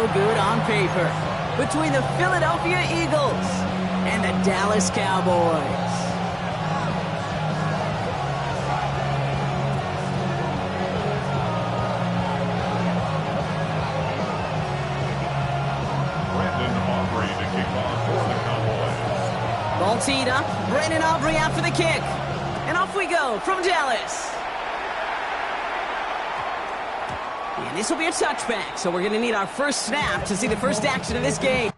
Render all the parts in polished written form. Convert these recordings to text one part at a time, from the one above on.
no good on paper between the Philadelphia Eagles and the Dallas Cowboys. Ball teed up. Brandon Aubrey out for the kick. And off we go from Dallas. And this will be a touchback, so we're going to need our first snap to see the first action of this game.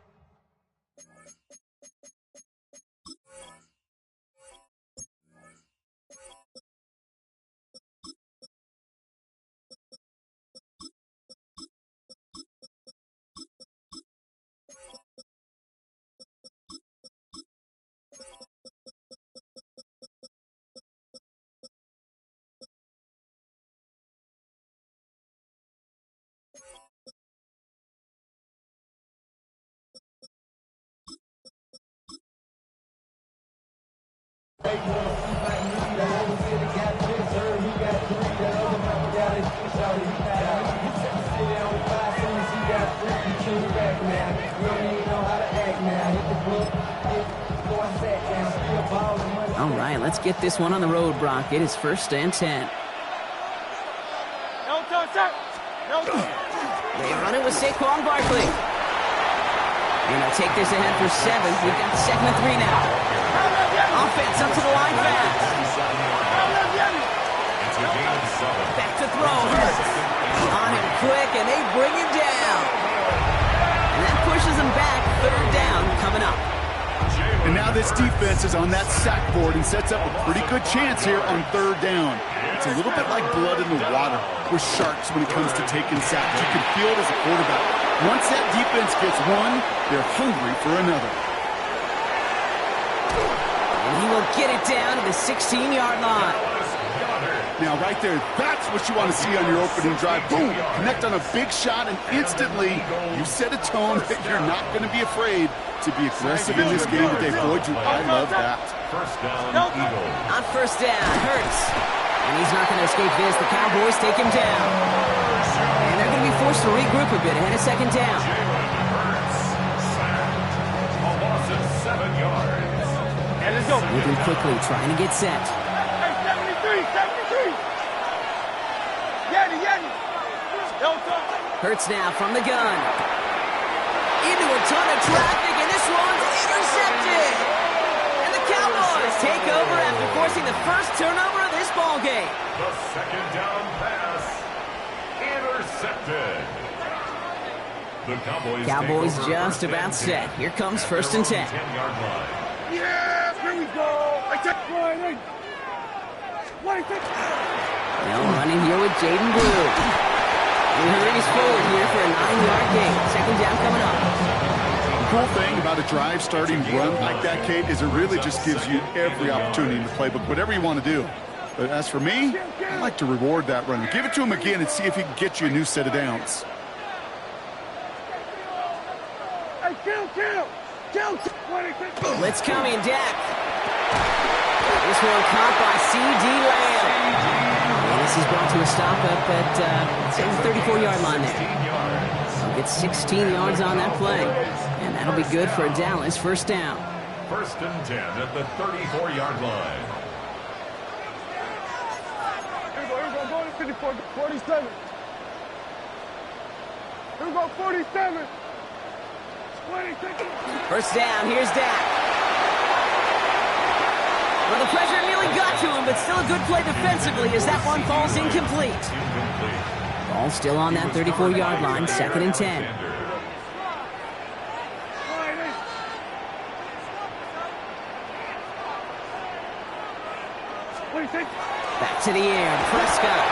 All right, let's get this one on the road, Brock. It is 1st and 10. They run it with Saquon Barkley. And they'll take this ahead for 7. We've got 2nd and 3 now. Offense up to the line fast. Back to throw. On him quick, and they bring him down. And that pushes him back. 3rd down coming up. And now this defense is on that sack board and sets up a pretty good chance here on 3rd down. It's a little bit like blood in the water with sharks when it comes to taking sacks. You can feel it as a quarterback. Once that defense gets one, they're hungry for another. And he will get it down to the 16-yard line. Now, right there, that's what you want to see on your opening drive. Boom! Connect on a big shot, and instantly you set a tone that you're not going to be afraid to be aggressive in this game today. Boy, do I love that. First down, Eagles. On 1st down, Hurts. And he's not going to escape this. The Cowboys take him down. And they're going to be forced to regroup a bit ahead of 2nd down. A loss of 7 yards. And let's go. Moving quickly, trying to get set. Hey, 73. Yanni. Hurts now from the gun. Into a ton of traffic, and this one's intercepted. And the Cowboys take over after forcing the first turnover of this ball game. The 2nd down pass intercepted. The Cowboys just about set. Here comes 1st and 10. 10-yard line. Yeah, here we go. I take one. Now running here with Jaden Blue. He hurries forward here for a 9-yard gain. 2nd down coming up. The cool thing about a drive starting run like that, Kate, is it really just gives you every opportunity in the playbook, whatever you want to do. But as for me, I like to reward that run. Give it to him again and see if he can get you a new set of downs. Hey, kill. Blitz coming, Dak. This one caught by C.D. Lamb. And this is brought to a stop up at the 34-yard line there. So get 16 yards on that play. And that'll be good for a Dallas 1st down. 1st and 10 at the 34-yard line. Here we go. Go to 54, 47. Here we go, 47. 26. 1st down, here's Dak. Well, the pressure nearly got to him, but still a good play defensively as that one falls incomplete. Ball still on that 34-yard line, 2nd and 10. Back to the air, Prescott.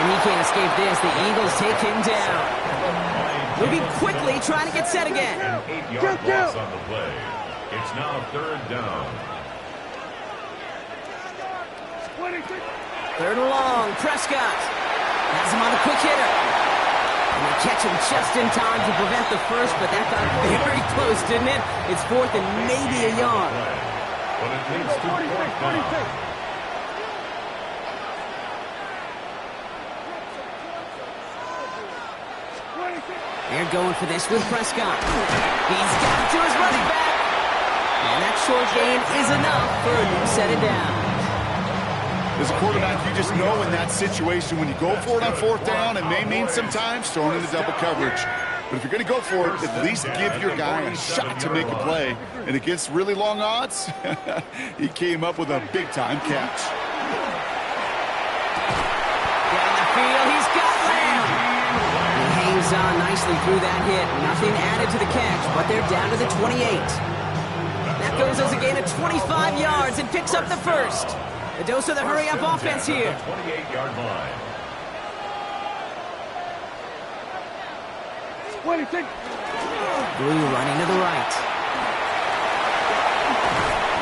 And he can't escape this. The Eagles take him down. Moving quickly, trying to get set again. An 8-yard loss on the play. It's now 3rd down. 3rd and long, Prescott has him on a quick hitter. And they catch him just in time to prevent the first, but that got very close, didn't it? It's 4th and maybe a yard. But it leads to 4th down. They're going for this with Prescott. He's got it to his running back. And that short gain is enough for a new set of downs. As a quarterback, you just know in that situation when you go for it on fourth down, it may mean sometimes throwing into double coverage. But if you're going to go for it, at least give your guy a shot to make a play. And against really long odds, he came up with a big-time catch. Down the field, he's got Lamb. He hangs on nicely through that hit. Nothing added to the catch, but they're down to the 28. That goes as a gain of 25 yards and picks up the first. A dose of the hurry-up offense here. 28-yard line. 26. Blue running to the right.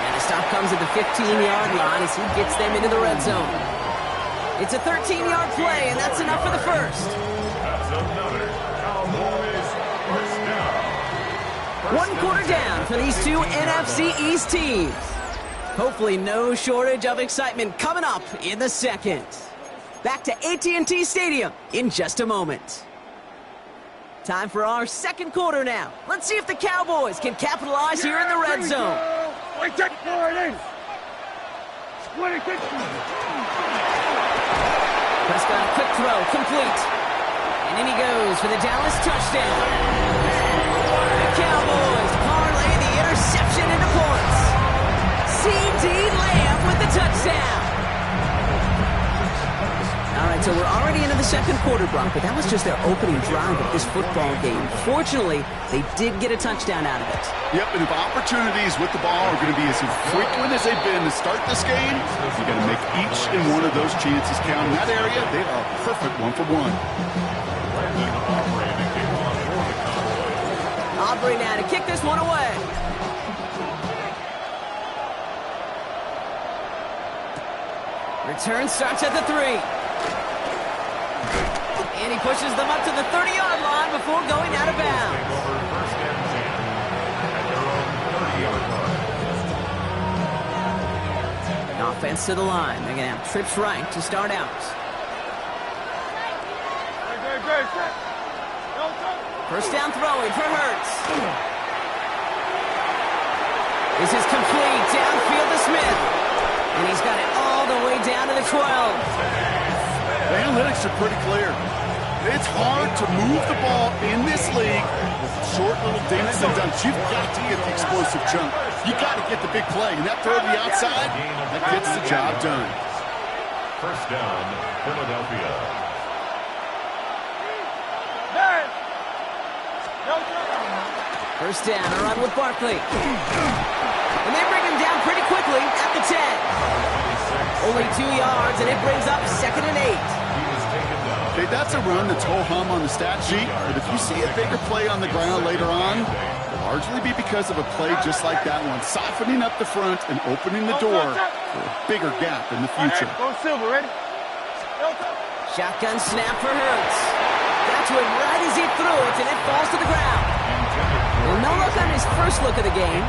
And the stop comes at the 15-yard line as he gets them into the red zone. It's a 13-yard play, and that's enough for the first. That's another Cowboys first down. One quarter down for these two NFC East teams. Hopefully no shortage of excitement coming up in the second. Back to AT&T Stadium in just a moment. Time for our second quarter now. Let's see if the Cowboys can capitalize here in the red zone. Wait, check for it in. 26. Prescott, quick throw, complete. And in he goes for the Dallas touchdown. The Cowboys parlay the interception into points. C.D. Lamb with the touchdown. All right, so we're already into the second quarter, Brock, but that was just their opening drive of this football game. Fortunately, they did get a touchdown out of it. Yep, and if opportunities with the ball are going to be as infrequent as they've been to start this game, you got to make each and one of those chances count. In that area, they are a perfect one-for-one. Aubrey now to kick this one away. Return starts at the 3. And he pushes them up to the 30-yard line before going out of bounds. First and 10 at their own 30-yard line. Offense to the line. They're going to have trips right to start out. First down throwing for Hurts. This is complete. Downfield to Smith. And he's got it all the way down to the 12. The analytics are pretty clear. It's hard to move the ball in this league with short little dinks and dunks. You've got to get the explosive jump. You got to get the big play. And that throw to the outside, that gets the job done. First down, Philadelphia. First down, a run with Barkley. And they bring him down pretty quickly at the 10. Only 2 yards, and it brings up 2nd and 8. Okay, that's a run that's ho-hum on the stat sheet, but if you see a bigger play on the ground later on, it'll largely be because of a play just like that one, softening up the front and opening the door for a bigger gap in the future. Go Silver, ready? Shotgun snap for Hurts. Got to him right as he threw it, and it falls to the ground. Well, no look on his first look of the game,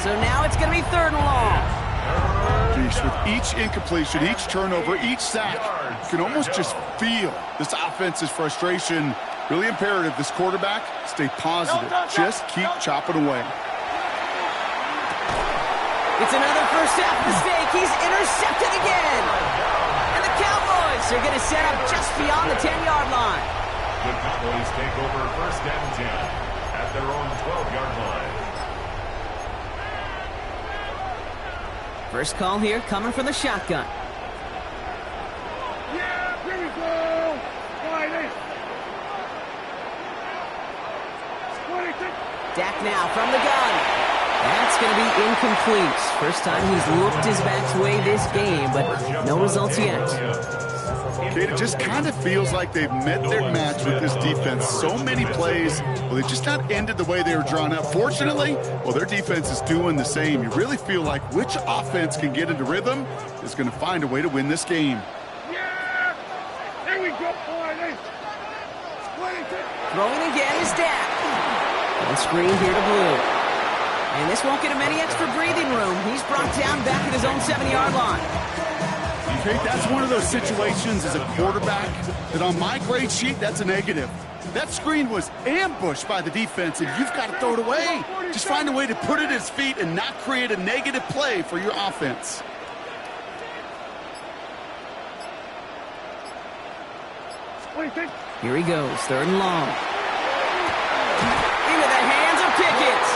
so now it's going to be 3rd and long. Geez, with each incompletion, each turnover, each sack, you can almost just feel this offense's frustration. Really imperative, this quarterback, stay positive. Just keep chopping away. It's another first half mistake. He's intercepted again. And the Cowboys are going to set up just beyond the 10-yard line. The Cowboys take over first and 10 at their own 12-yard line. First call here coming from the shotgun. Yeah, here we go. Wide eight. 26. Dak now from the gun. That's going to be incomplete. First time he's looked his best way this game, but no results yet. It just kind of feels like they've met their match with this defense. So many plays, well, they just not ended the way they were drawn up. Fortunately, well, their defense is doing the same. You really feel like which offense can get into rhythm is going to find a way to win this game. Yeah. Here we go. Wide eight. 26. Throwing again is Dak. On screen here to Blue. And this won't get him any extra breathing room. He's brought down back at his own 7-yard line. Okay, that's one of those situations as a quarterback that on my grade sheet, that's a negative. That screen was ambushed by the defense, and you've got to throw it away. Just find a way to put it at his feet and not create a negative play for your offense. Here he goes, 3rd and long. Into the hands of Pickett.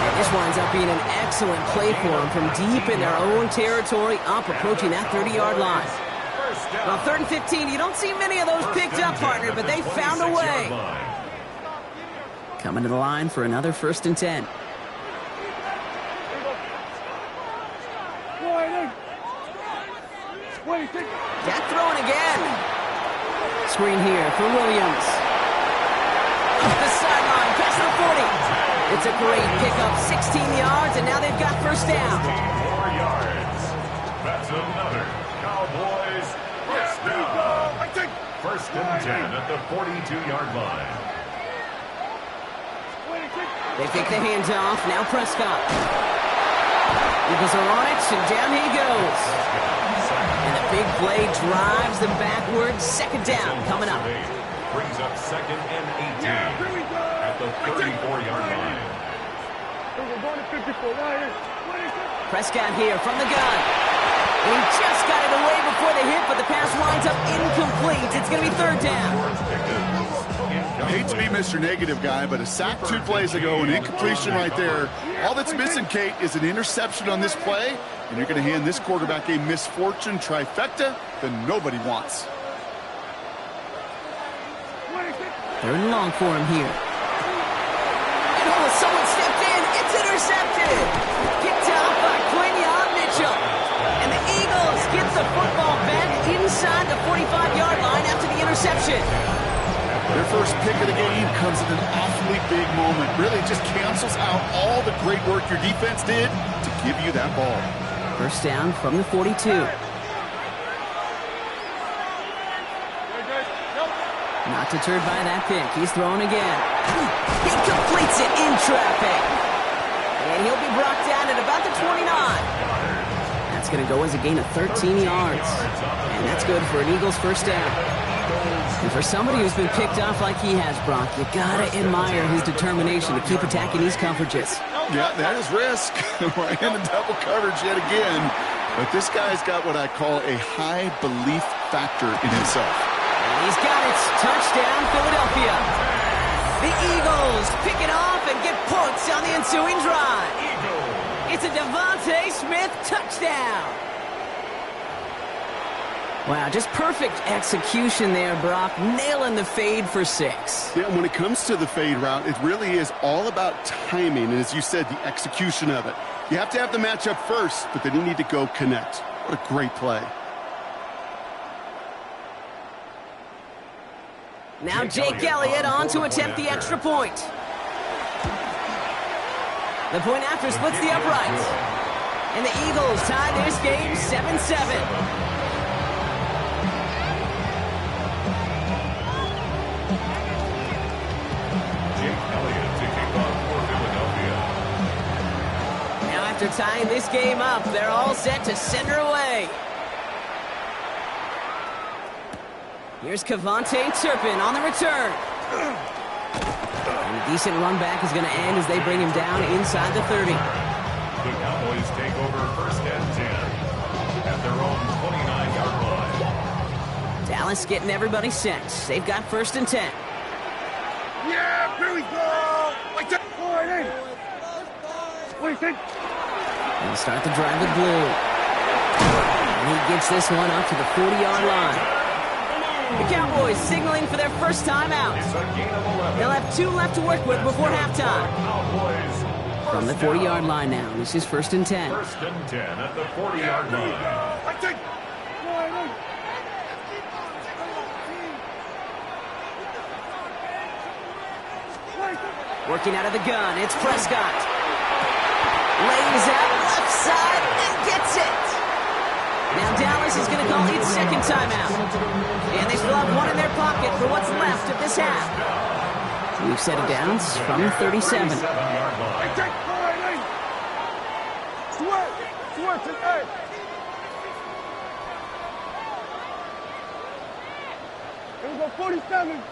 And this winds up being an excellent play for them from deep in their own territory, up approaching that 30-yard line. Well, 3rd and 15, you don't see many of those picked up, partner, but they found a way. Coming to the line for another 1st and 10. Dak throwing again. Screen here for Williams. Up the sideline, past the 40. It's a great pickup, 16 yards, and now they've got 1st down. 4 yards. That's another Cowboys first down. 1st and 10 at the 42-yard line. They take the hands off, now Prescott. Eagles are on it, and down he goes. And the big play drives them backwards. 2nd down coming up. Brings up 2nd and 18 at the 34-yard line. Prescott here from the gun. He just got it away before the hit, but the pass winds up incomplete. It's going to be 3rd down. I hate to be Mr. Negative guy, but a sack 2 plays ago, an incompletion right there. All that's missing, Kate, is an interception on this play, and you're going to hand this quarterback a misfortune trifecta that nobody wants. 3rd and long for him here. And someone stepped in. It's intercepted. Picked up by Quinion Mitchell. And the Eagles get the football back inside the 45-yard line after the interception. Their first pick of the game comes at an awfully big moment. Really just cancels out all the great work your defense did to give you that ball. 1st down from the 42. Not deterred by that pick. He's throwing again. He completes it in traffic. And he'll be brought down at about the 29. That's going to go as a gain of 13 yards. And that's good for an Eagles 1st down. And for somebody who's been picked off like he has, Brock, you gotta admire his determination to keep attacking these coverages. Yeah, that is risk. We're in a double coverage yet again. But this guy's got what I call a high belief factor in himself. And he's got it. Touchdown, Philadelphia. The Eagles pick it off and get points on the ensuing drive. It's a Devontae Smith touchdown. Wow, just perfect execution there, Brock. Nailing the fade for 6. Yeah, when it comes to the fade route, it really is all about timing. And as you said, the execution of it. You have to have the matchup first, but then you need to go connect. What a great play. Now Jake Elliott on to attempt the extra point. The point after splits the uprights. And the Eagles tie this game 7-7. After tying this game up, they're all set to send her away. Here's Kevontae Turpin on the return. And a decent run back is going to end as they bring him down inside the 30. The Cowboys take over 1st and 10 at their own 29-yard line. Dallas getting everybody set. They've got 1st and 10. Yeah, here we go. Like that. What do you think? And start the drive with Blue. And he gets this one up to the 40-yard line. The Cowboys signaling for their first time out. They'll have 2 left to work with before halftime. From the 40-yard line now, this is 1st and 10. 1st and 10 at the 40-yard line. Working out of the gun, it's Prescott. Lays out left side and gets it. Now Dallas is going to call its 2nd timeout. And they still have 1 in their pocket for what's left of this half. We've set it down from the 37. Here we go, 47.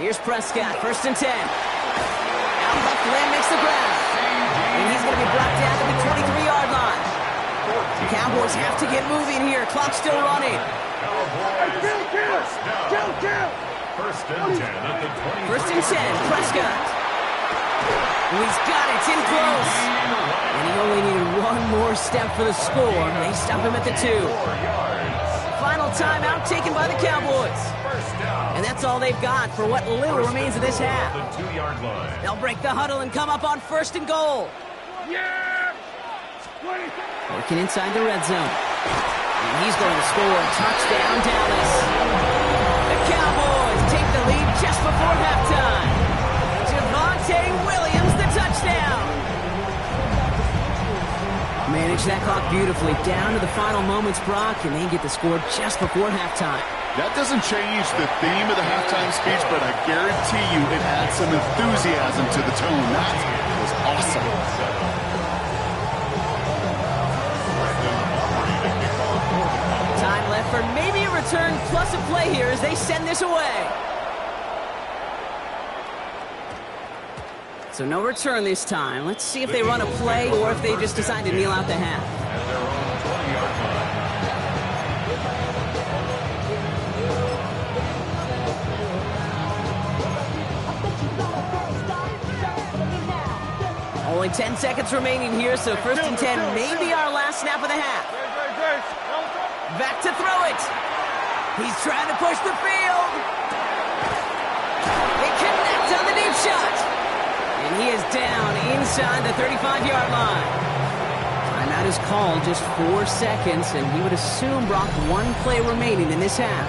Here's Prescott, 1st and 10. Out left, Lamb makes the grab. And he's going to be brought down to the 23-yard line. The Cowboys have to get moving here. Clock's still running. First and 10 at the 20. 1st and 10, Prescott. He's got it, it's in close. And he only needed one more step for the score. They stop him at the 2. Final timeout taken by the Cowboys. And that's all they've got for what little remains of this half. The 2-yard line. They'll break the huddle and come up on 1st and goal. Working inside the red zone. And he's going to score a touchdown, Dallas. The Cowboys take the lead just before halftime. Javonte Williams, the touchdown. Manage that clock beautifully down to the final moments, Brock, and they get the score just before halftime. That doesn't change the theme of the halftime speech, but I guarantee you it adds some enthusiasm to the tone. That was awesome. Time left for maybe a return plus a play here as they send this away. So no return this time. Let's see if they run a play or if they just decide to kneel out the half. At their own 20-yard line. Only 10 seconds remaining here, so 1st and 10 may be our last snap of the half. Back to throw it. He's trying to push the field. They connect on the deep shot. And he is down inside the 35-yard line. Timeout is called, just 4 seconds, and we would assume, Brock, one play remaining in this half.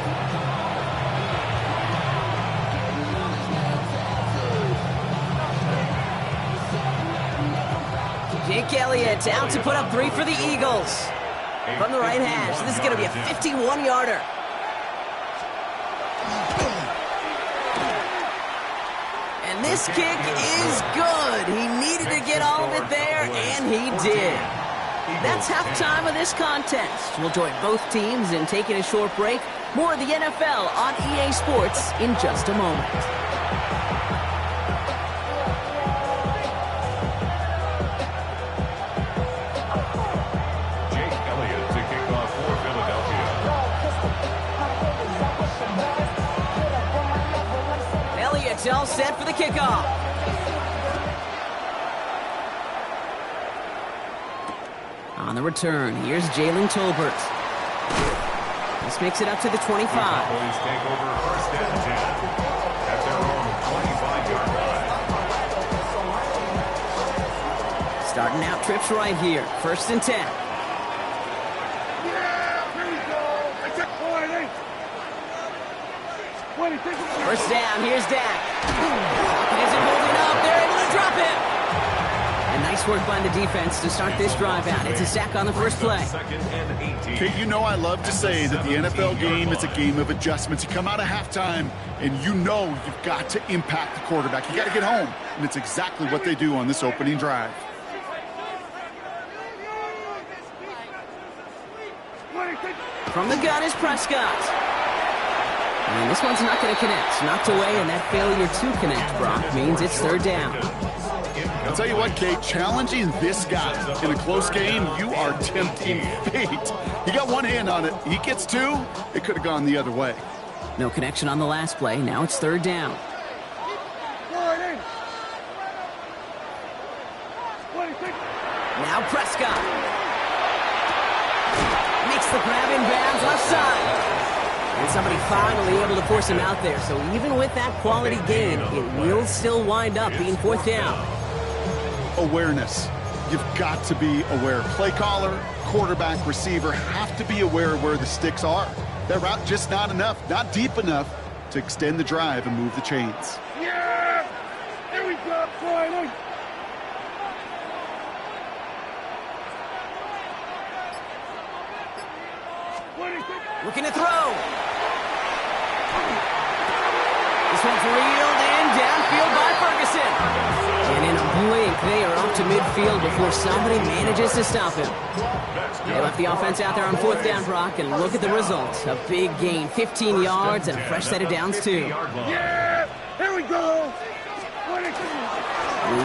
Jake Elliott out to put up 3 for the Eagles. From the right hash, this is going to be a 51-yarder. And this kick is good. He needed to get all of it there, and he did. That's halftime of this contest. We'll join both teams in taking a short break. More of the NFL on EA Sports in just a moment. All set for the kickoff. On the return, here's Jalen Tolbert. This makes it up to the 25. Cowboys take over 1st and 10 at their own 25-yard line. Starting out trips right here. 1st and 10. First down, here's Dak. Falcon isn't holding up, they're able to drop him. And nice work by the defense to start this drive out. It's a sack on the first play. 2nd and 18. Kate, you know I love to say that the NFL game is a game of adjustments. You come out of halftime, and you know you've got to impact the quarterback. You got to get home, and it's exactly what they do on this opening drive. From the gun is Prescott. And this one's not going to connect. Knocked away, and that failure to connect, Brock, means it's 3rd down. I'll tell you what, Kate, challenging this guy in a close game, you are tempting fate. He got one hand on it. He gets 2. It could have gone the other way. No connection on the last play. Now it's 3rd down. Now Prescott. Makes the grab in bounds left side. And somebody finally able to force him out there. So even with that quality gain, it will still wind up being 4th down. Awareness. You've got to be aware. Play caller, quarterback, receiver have to be aware of where the sticks are. That route just not enough, not deep enough to extend the drive and move the chains. Yeah! Here we go, Friday! Looking to throw. This one's reeled in downfield by Ferguson. And in a blink, they are off up to midfield before somebody manages to stop him. They left the offense out there on 4th down, Brock, and look at the results. A big gain, 15 yards, and a fresh set of downs, too. Yeah! Here we go! He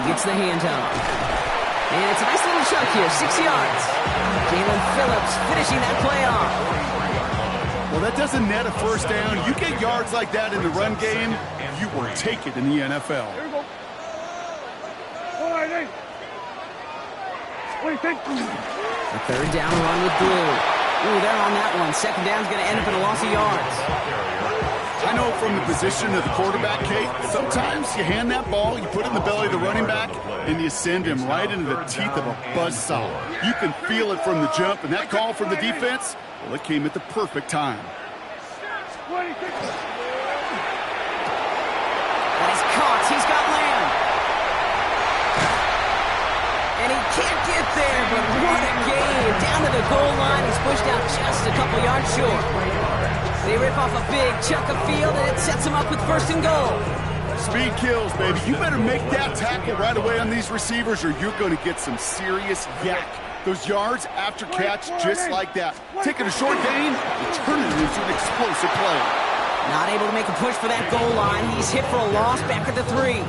gets the handoff. And it's a nice little chunk here, 6 yards. Jalen Phillips finishing that play off. Well, that doesn't net a first down. You get yards like that in the run game, you will take it in the NFL. Here we go. All right, hey. What do you think? A 3rd down run with Blue. Ooh, they're on that one. 2nd down's going to end up in a loss of yards. I know from the position of the quarterback, Kate, sometimes you hand that ball, you put it in the belly of the running back, and you send him right into the teeth of a buzzsaw. You can feel it from the jump, and that call from the defense, well, it came at the perfect time. What do you think? But he's caught. He's got Lamb. And he can't get there, but what a game. Down to the goal line. He's pushed out just a couple yards short. They rip off a big chunk of field, and it sets them up with 1st and goal. Speed kills, baby. You better make that tackle right away on these receivers, or you're going to get some serious yak. Those yards after catch just like that. Taking a short gain and turning it into an explosive play. Not able to make a push for that goal line. He's hit for a loss back at the 3.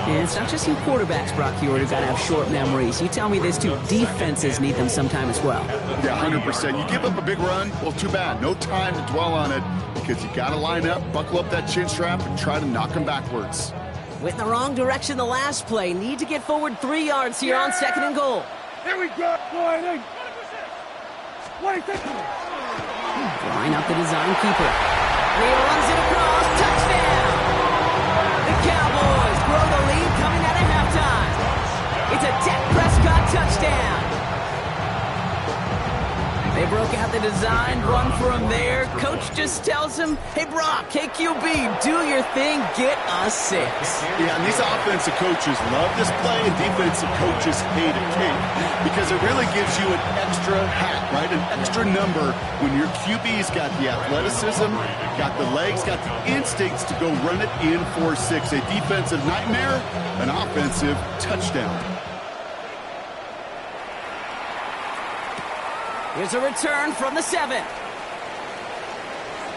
And it's not just you quarterbacks, Brock Hewitt, who got to have short memories. You tell me this too. Defenses need them sometime as well. Yeah, 100%. You give up a big run, well, too bad. No time to dwell on it because you got to line up, buckle up that chin strap, and try to knock them backwards. Went in the wrong direction the last play. Need to get forward 3 yards here on 2nd and goal. Here we go. All right, hey. What do you think? Line up the design keeper. And he runs it across. Touchdown! The Cowboys grow the lead coming out of halftime. It's a Dak Prescott touchdown. They broke out the design, run for him there. Coach just tells him, hey, Brock, hey, QB, do your thing, get us 6. Yeah, and these offensive coaches love this play, and defensive coaches hate it, Kate, because it really gives you an extra hat, right, an extra number when your QB's got the athleticism, got the legs, got the instincts to go run it in for 6. A defensive nightmare, an offensive touchdown. Here's a return from the 7.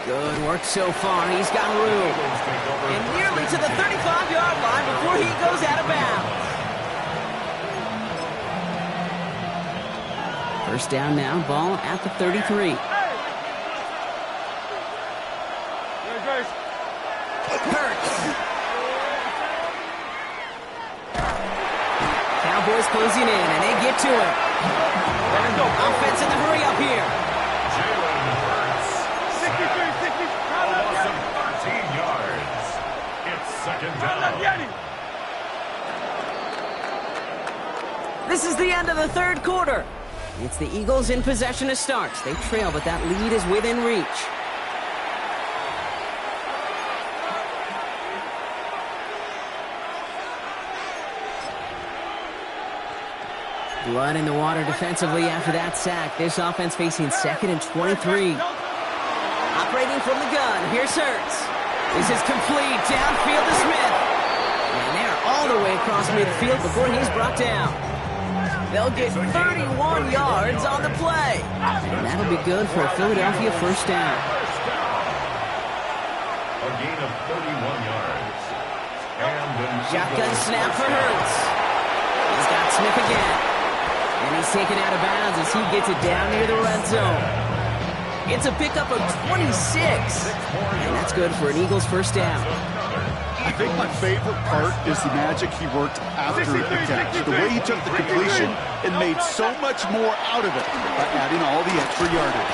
Good work so far. He's got room. And nearly to the 35-yard line before he goes out of bounds. 1st down now, ball at the 33. Hurts. Cowboys closing in, and they get to it. Offense in the hurry up here. Jalen Hurts. 63, 60. A loss of 13 yards. It's 2nd down. This is the end of the 3rd quarter. It's the Eagles in possession to start. They trail, but that lead is within reach. Blood in the water defensively after that sack. This offense facing 2nd and 23. Operating from the gun. Here's Hurts. This is complete. Downfield to Smith. And they're all the way across midfield before he's brought down. They'll get 31 yards on the play. And that'll be good for a Philadelphia 1st down. A gain of 31 yards. And Shotgun snap for Hurts. He's got Smith again. And he's taken out of bounds as he gets it down near the red zone. It's a pickup of 26. And that's good for an Eagles 1st down. I think my favorite part is the magic he worked after the catch. The way he took the completion and made so much more out of it by adding all the extra yardage.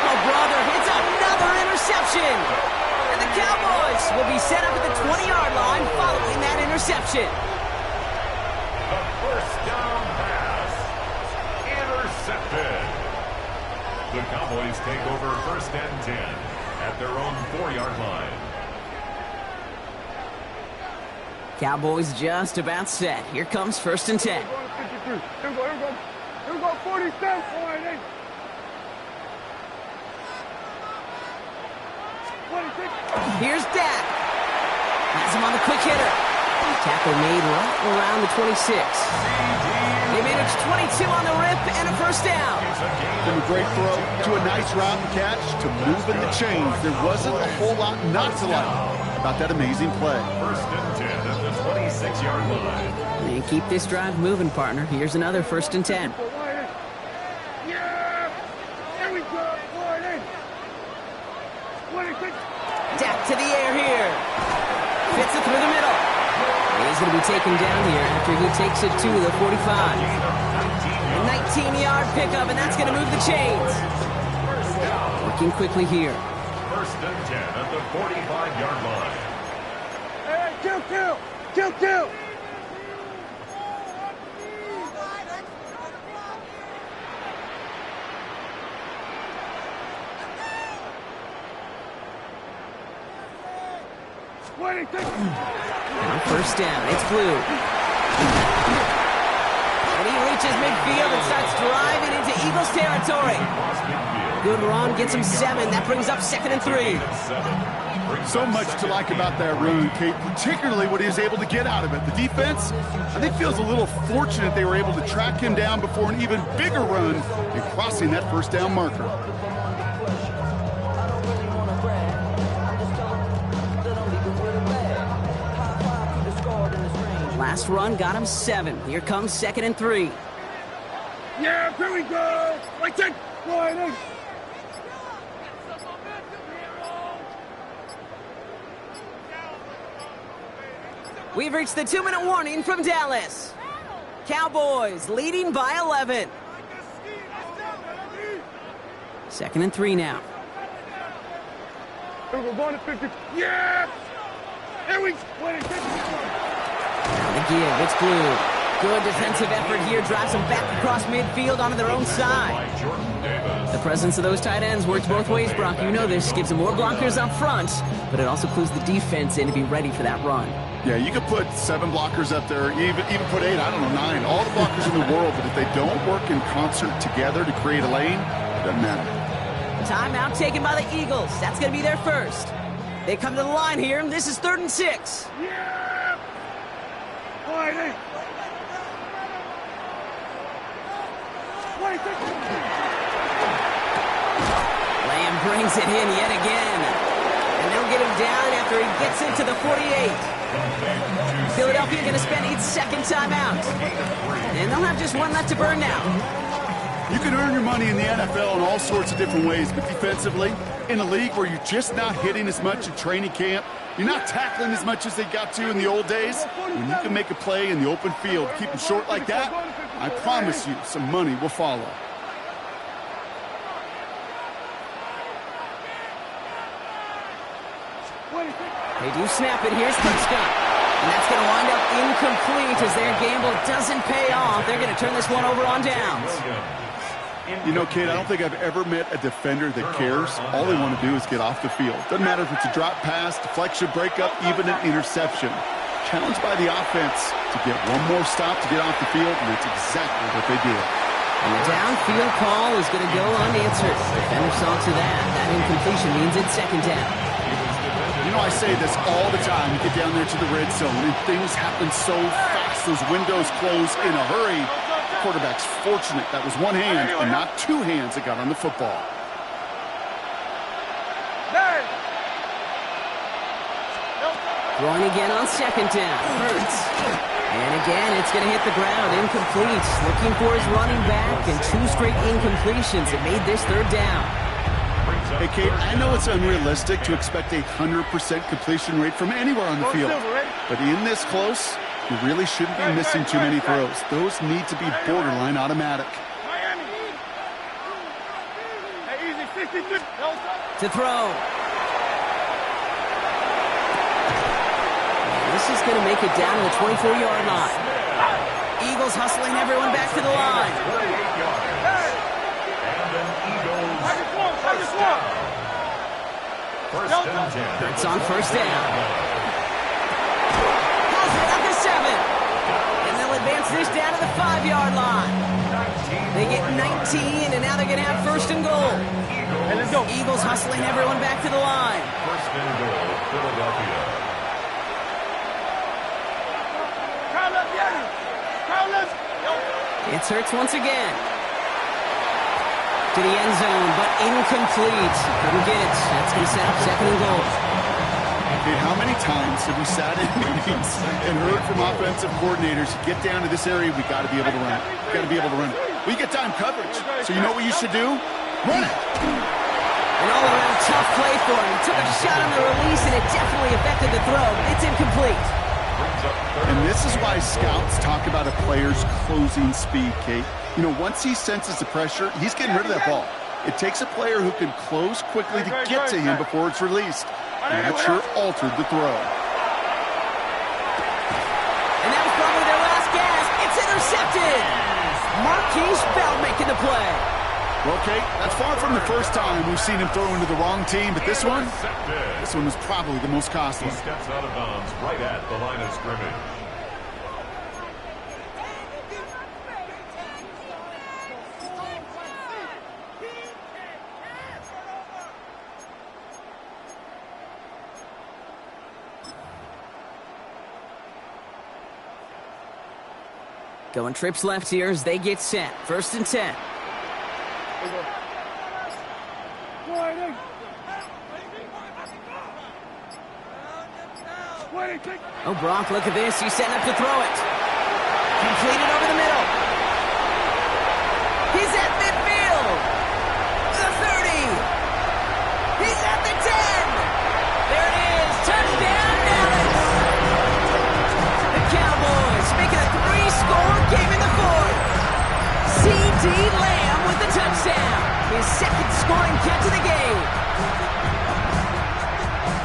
Oh, brother, it's another interception. And the Cowboys will be set up at the 20-yard line following that interception. the 1st down pass. Intercepted. The Cowboys take over 1st and 10 at their own 4-yard line. Cowboys just about set. Here comes 1st and 10. Here we go. Here we go. 47. All right, hey. 26. Here's Dak. Has him on the quick hitter. Tackle made right around the 26. They managed 22 on the rip and a first down. From a great throw to a nice route and catch to moving the chains. There wasn't a whole lot not to like about that amazing play. First and 10 at the 26-yard line. And keep this drive moving, partner. Here's another first and 10. Yeah! There we go! Dak to the air here. Fits it through the middle. He's going to be taken down here after he takes it to the 45. A 19-yard pickup, and that's going to move the chains. Working quickly here. First and 10 at the 45-yard line. Hey, kill! Now first down. It's Blue. And he reaches midfield and starts driving into Eagles territory. Good run. Gets him 7. That brings up 2nd and 3. So much to like about that run, Kate, particularly what he was able to get out of it. The defense, I think, feels a little fortunate they were able to track him down before an even bigger run and crossing that first down marker. Last run got him 7. Here comes 2nd and 3. Yeah, here we go! Right there! We've reached the 2-minute warning from Dallas. Cowboys leading by 11. 2nd and 3 now. We're going to 50. Yeah! Here we go! Now the give, it's Blue. Good defensive effort here, drives them back across midfield onto their own side. The presence of those tight ends works both ways, Brock. You know this. Gives them more blockers up front, but it also clues the defense in to be ready for that run. Yeah, you could put 7 blockers up there, even put 8, I don't know, 9. All the blockers in the world, but if they don't work in concert together to create a lane, it doesn't matter. Timeout taken by the Eagles. That's going to be their first. They come to the line here, and this is 3rd and 6. Yeah! Lamb brings it in yet again. And they'll get him down after he gets into the 48. Philadelphia going to spend its second timeout. And they'll have just one left to burn now. You can earn your money in the NFL in all sorts of different ways, but defensively, in a league where you're just not hitting as much in training camp, you're not tackling as much as they got to in the old days, when you can make a play in the open field, keep them short like that, I promise you some money will follow. They do snap it. Here's Prescott. And that's going to wind up incomplete as their gamble doesn't pay off. They're going to turn this one over on downs. You know, Kate, I don't think I've ever met a defender that cares. All they want to do is get off the field. Doesn't matter if it's a drop pass, deflection, breakup, even an interception. Challenged by the offense to get one more stop to get off the field, and that's exactly what they did. The downfield call is going to go unanswered. Defender saw to that. That incompletion means it's 2nd down. You know, I say this all the time. You get down there to the red zone, and things happen so fast. Those windows close in a hurry. Quarterback's fortunate that was one hand and not 2 hands that got on the football. Throwing again on 2nd down. Hurts. And again, it's going to hit the ground. Incomplete. Looking for his running back, and 2 straight incompletions that made this 3rd down. Hey, Kate, I know it's unrealistic to expect a 100% completion rate from anywhere on the field. But in this close, you really shouldn't be missing too many throws. Those need to be borderline automatic. To throw. This is going to make it down to the 24-yard line. Eagles hustling everyone back to the line. It's on first down. Has it up to 7. And they'll advance this down to the 5-yard line. They get 19, and now they're going to have 1st and goal. Hey, let's go. Eagles hustling everyone back to the line. 1st and goal, Philadelphia. It's Hurts once again. To the end zone, but incomplete. Couldn't get it. That's going to set up second and goal. Okay, how many times have we sat in meetings and heard from offensive coordinators, get down to this area, we got to be able to run it. Got to be able to run it. We get time coverage. So you know what you should do? Run it. An all-around tough play for him. He took a shot on the release, and it definitely affected the throw. It's incomplete. And this is why scouts talk about a player's closing speed, Kate. You know, once he senses the pressure, he's getting rid of that ball. It takes a player who can close quickly to get to him before it's released. And that sure altered the throw. And that was probably their last gasp. It's intercepted. Marquise Bell making the play. Well, Kate, that's far from the first time we've seen him throw into the wrong team, but this one was probably the most costly. He steps out of bounds right at the line of scrimmage. Going trips left here as they get set. 1st and 10. Oh, Brock, look at this. He's setting up to throw it. Completed over the middle. He's at midfield. The 30. He's at the 10. There it is. Touchdown, Dallas. The Cowboys making a 3-score game in the 4th. C.D. Lamb with the touchdown. His second scoring catch of the game.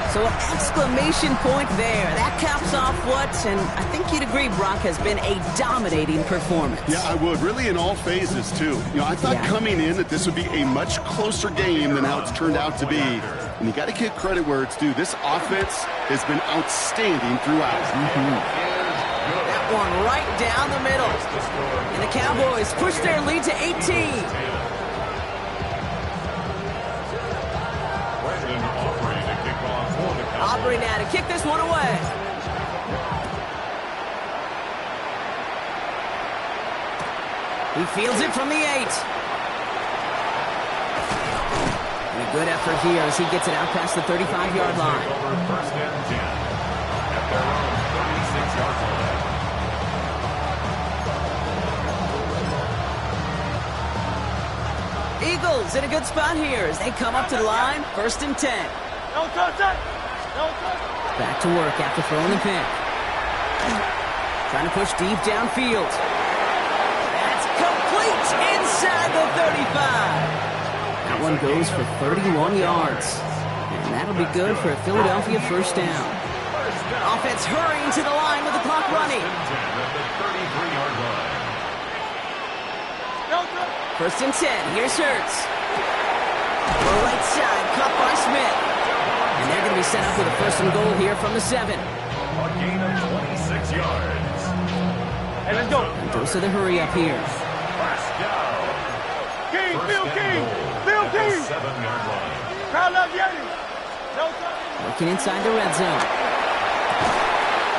So an exclamation point there. That caps off what, and I think you'd agree, Brock, has been a dominating performance. Yeah, I would. Really in all phases, too. You know, I thought coming in that this would be a much closer game than how it's turned out to be. And you got to give credit where it's due. This offense has been outstanding throughout. That one right down the middle. And the Cowboys push their lead to 18. Aubrey now to kick this one away. He fields it from the 8. And a good effort here as he gets it out past the 35-yard line. 1st and 10 at their own 36-yard line. Eagles in a good spot here as they come up to the line. 1st and 10. Back to work after throwing the pick. Trying to push deep downfield. That's complete inside the 35. That one goes for 31 yards. And that'll be good for a Philadelphia 1st down. Offense hurrying to the line with the clock running. 1st and 10. Here's Hurts. Right side, caught by Smith. And they're going to be set up with a 1st and goal here from the 7. A gain of 26 yards. Hey, let's go. And goes to the hurry up here. First down. King, Phil King. Phil King. 7-yard line. Crowd love Yeti. Looking inside the red zone.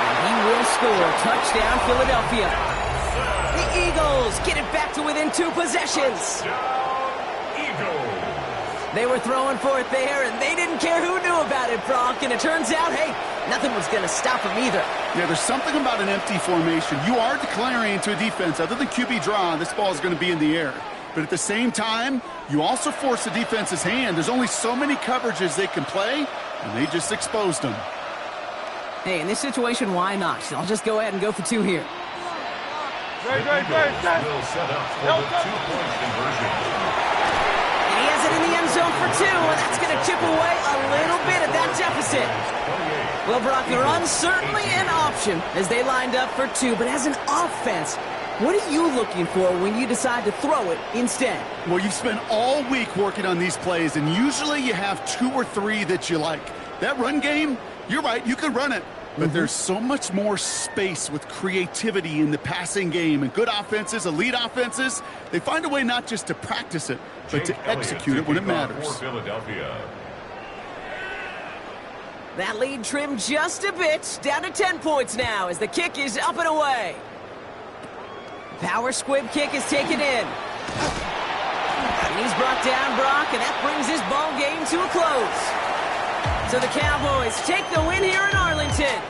And he will score. Touchdown, Philadelphia. The Eagles get it back to within 2 possessions. Eagles. They were throwing for it there, and they didn't care who knew about it, Brock. And it turns out, hey, nothing was going to stop them either. Yeah, there's something about an empty formation. You are declaring to a defense, other than QB draw, this ball is going to be in the air. But at the same time, you also force the defense's hand. There's only so many coverages they can play, and they just exposed them. Hey, in this situation, why not? I'll just go ahead and go for 2 here. Great. Will set up for the 2-point conversion. He has it in the end zone for 2, and that's going to chip away a little bit of that deficit. Well, Brock, they're uncertainly an option as they lined up for 2, but as an offense, what are you looking for when you decide to throw it instead? Well, you've spent all week working on these plays, and usually you have 2 or 3 that you like. That run game, you're right, you could run it. But there's so much more space with creativity in the passing game. And good offenses, elite offenses, they find a way not just to practice it, but to execute it when it matters. That lead trimmed just a bit, down to 10 points now as the kick is up and away. Power squib kick is taken in. And he's brought down, Brock, and that brings this ball game to a close. So the Cowboys take the win here in Arlington.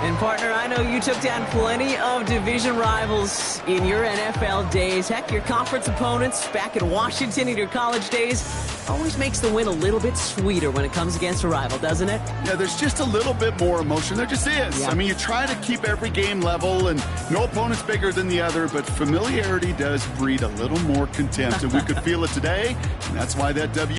And, partner, I know you took down plenty of division rivals in your NFL days. Heck, your conference opponents back in Washington in your college days always makes the win a little bit sweeter when it comes against a rival, doesn't it? Yeah, there's just a little bit more emotion. There just is. Yeah. I mean, you try to keep every game level, and no opponent's bigger than the other, but familiarity does breed a little more contempt, and we could feel it today, and that's why that W